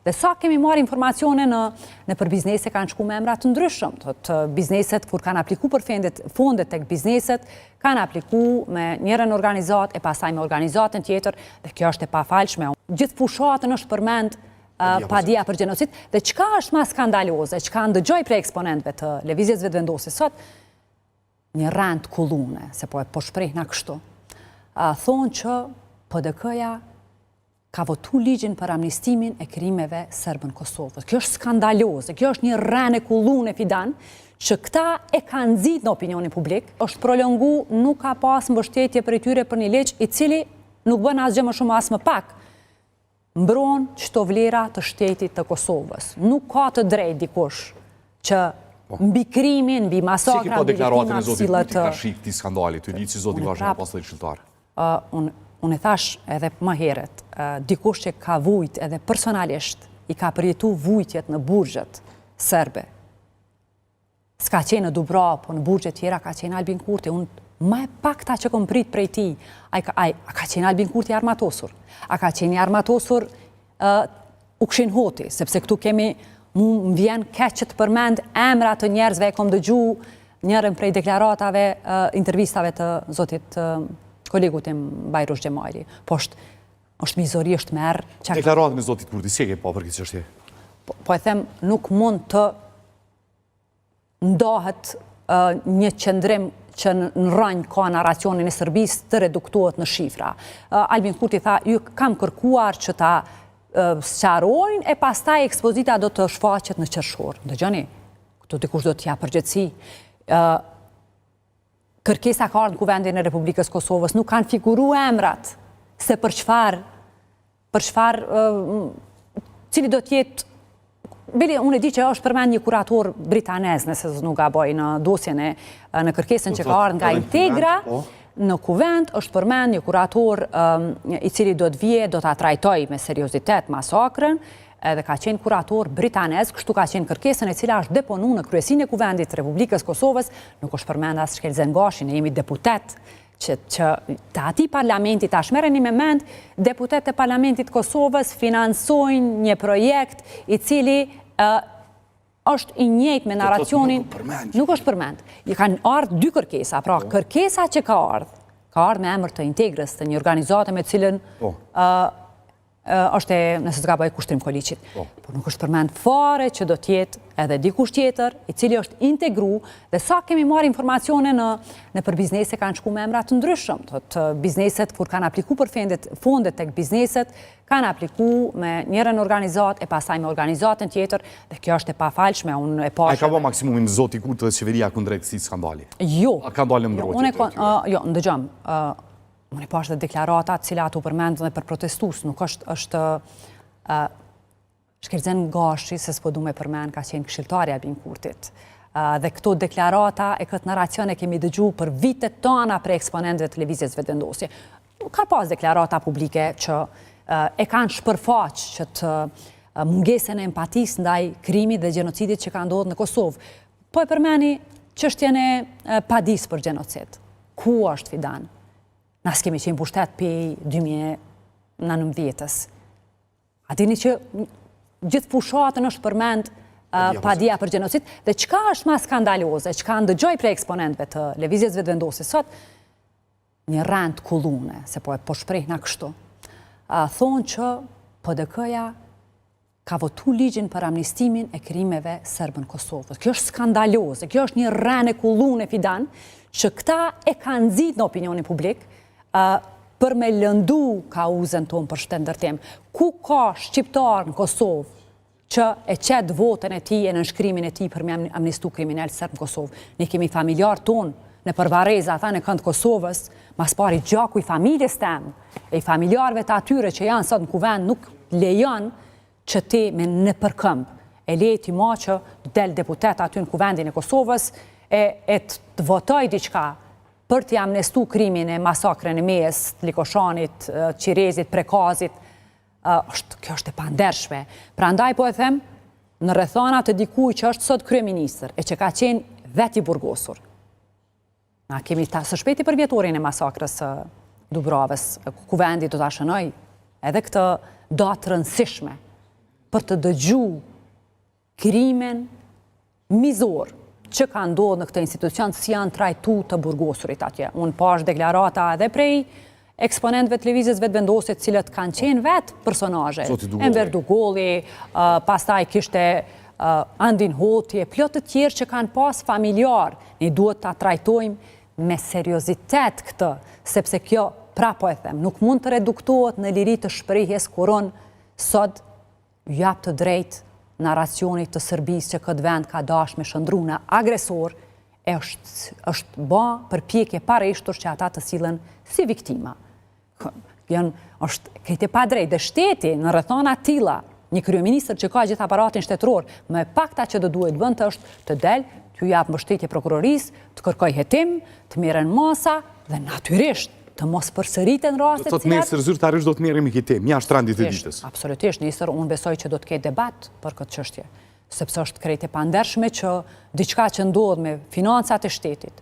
Dhe sa kemi marrë informacione në për biznese kanë shku me emra të ndryshëm. Të bizneset, kur kanë apliku për fondet tek bizneset, kanë apliku me njërën organizat, e pasaj me organizatën tjetër, dhe kjo është e pafalshme. Gjithë fushatën është përmend padia për gjenocid, dhe qka është ma skandaloze, qka ndëgjoj prej eksponentve të lëvizjes vetëvendosje sot, një rend kullune, se po shpreh nga kështu. Thonë që PDK-ja ka votu ligjin për amnistimin e krimeve sërbën Kosovës. Kjo është skandaloze, kjo është një rend e kullune fidan, që këta e kanë nxit në opinionin publik, është prolongu, nuk ka pas mbështetje për i tyre për një ligj i cili nuk bën asgjë më shumë as më pak. Mbron çdo vlera të shtetit të Kosovës. Nuk ka të drejtë dikush që mbi krimin, mbi masakra, mbi deklaratën e zotit Kurti ka shik këtij skandali, ty ditë si zoti Vazhda pas të këshilltar. Unë e thash edhe më herët, dikush që ka vujt edhe personalisht i ka përjetu vujtjet në burgjet serbe. S'ka qenë në Dubravë, po në burgjet tjera ka qenë Albin Kurti. Unë ma e pak ta që kom prit prej ti, a ka qenë Albin Kurti armatosur? A ka qenë armatosur Ukshin Hoti? Sepse këtu kemi, mu më vjen keq që të përmend emra të njerëzve, e kom dëgju njërën prej deklaratave, intervistave të zotit kolegu tim Bajrush Gjemali. Po është mizori, është merë. Deklaratën e zotit Kurti, si e ke pa për këtë çështje? Po e them, nuk mund të ndahet një qëndrim që në rënjë ka naracionin e Serbisë të reduktuat në shifra. Albin Kurti tha, ju kam kërkuar që ta sqarojnë, e pastaj ekspozita do të shfaqet në qershor. Dëgjoni, këtu dikush do t'ja përgjithësi. Kërkesa ka ardhur në Kuvendin e Republikës Kosovës, nuk kanë figuru emrat se për çfarë cili do t'jetë. Bili, unë e di që është përmend një kurator britanez, nëse nuk gaboj, në dosjen në kërkesën që ka ardhur nga Integra, në Kuvend është përmend një kurator i cili do të vije, do ta trajtoj me seriozitet masakrën, edhe ka qenë kurator britanez, kështu ka qenë kërkesën e cila është deponu në kryesinë e Kuvendit të Republikës Kosovës, nuk është përmend as Shkel Zengashi, ne jemi deputet që të ati parlamentit, ta shmereni me mend, deputet e parlamentit Kosovës financojnë një projekt i cili është i njëjtë me naracionin, nuk është përmend. Kanë ardhur dy kërkesa, pra kërkesa që ka ardhur me emër të Integrës, të një organizate me cilën është, nëse të gaboj, kushtrim Koliqit. Por nuk është përmend fare që do t'jetë edhe dikush tjetër, i cili është integru, dhe sa kemi marrë informacione në për biznese kanë shku me emra të ndryshëm. Të bizneset, kur kanë apliku për fondet tek bizneset, kanë apliku me njërën organizat, e pasaj me organizatën tjetër, dhe kjo është e pafalshme. A i ka bo maksimumin zoti Kurti dhe qeveria kundrejt këtij skandali? Jo. A ka dalë në mbrojtje? Jo, ndëgjom. Unë e pashtë dhe deklaratat cilat u përmendën dhe për protestus, nuk është Shkelzen Gashi, se s'po du me përmend, ka qenë këshilltari Albin Kurtit. Dhe këto deklarata e këtë naracion e kemi dëgju për vitet tona për eksponentëve të lëvizjes vetëvendosje. Ka pas deklarata publike që e kanë shpërfaq që të mungesën e empatis ndaj krimit dhe gjenocidit që ka ndodhur në Kosovë. Po e përmeni çështjen e padis për gjenocid. Ku është fidan? Na s'kemi qenë pushtet për 2019-ës. A dini që gjithë fushatën është përmend padia për gjenocid, dhe qka është ma skandaloze, qka ndëgjoj prej eksponentve të lëvizjes vetëvendosje sot, një rend kullune, se po shpreh nga kështu, thonë që PDK-ja ka votu ligjin për amnistimin e krimeve sërbën Kosovës. Kjo është skandaloze, kjo është një rend e kullune fidan, që këta e kanë nxit në opinionin publik, për me lëndu kauzën tonë për shtetërtim. Ku ka shqiptar në Kosovë që e qetë votën e ti e në nënshkrimin e ti për me amnistu kriminal sërbë në Kosovë? Ne kemi familjar tonë në përvareza, ata në këndë Kosovës, mas pari gjaku i familjes temë, e i familjarve të atyre që janë sot në Kuvend nuk lejon që ti me në përkëmbë. E lejti ma që del deputet aty në Kuvendin e Kosovës e të votoj diqka për t'i amnestu krimin e masakrën e Mes, Likoshanit, Qirezit, Prekazit, kjo është e pandershme. Pra ndaj po e them, në rrethana të dikuj që është sot kryeministër, e që ka qenë veti burgosur. Na kemi së shpeti për vjetorin e masakrës Dubravës, Kuvendi do t'a shënoj edhe këtë datë rëndësishme për të dëgju krimen mizor që ka ndodhë në këtë institucion si janë trajtu të burgosurit atje. Unë pash deklarata edhe prej eksponentëve televizijës vetëvendosit cilët kanë qenë vetë personazhe. Enver Dugolli, pastaj kishte Andin Hoti, plot të tjerë që kanë pas familjar. Ne duhet ta trajtojmë me seriozitet këtë, sepse kjo, pra po e them, nuk mund të reduktohet në liri të shprehjes kuron sot jap të drejt narracionit të Serbisë që këtë vend ka dash me shëndru në agresor, është ba përpjekje pareshtur që ata të sillen si viktima. Është këtë pa drejt dhe shteti në rrethana tilla, një kryeministër që ka gjithë aparatin shtetëror, më pakta që do duhet bënd është të del, t'ju jap mbështetje prokurorisë, të kërkoj hetim, të merren masa dhe natyrisht të mos përsëriten rastet cilat... Do të nesër zyrtarisht do të merremi këtë temë, jashtë randit të ditës. Absolutisht, nesër unë besoj që do të ketë debat për këtë çështje, sepse është krejt e pandershme që diçka që ndodh me financat e shtetit,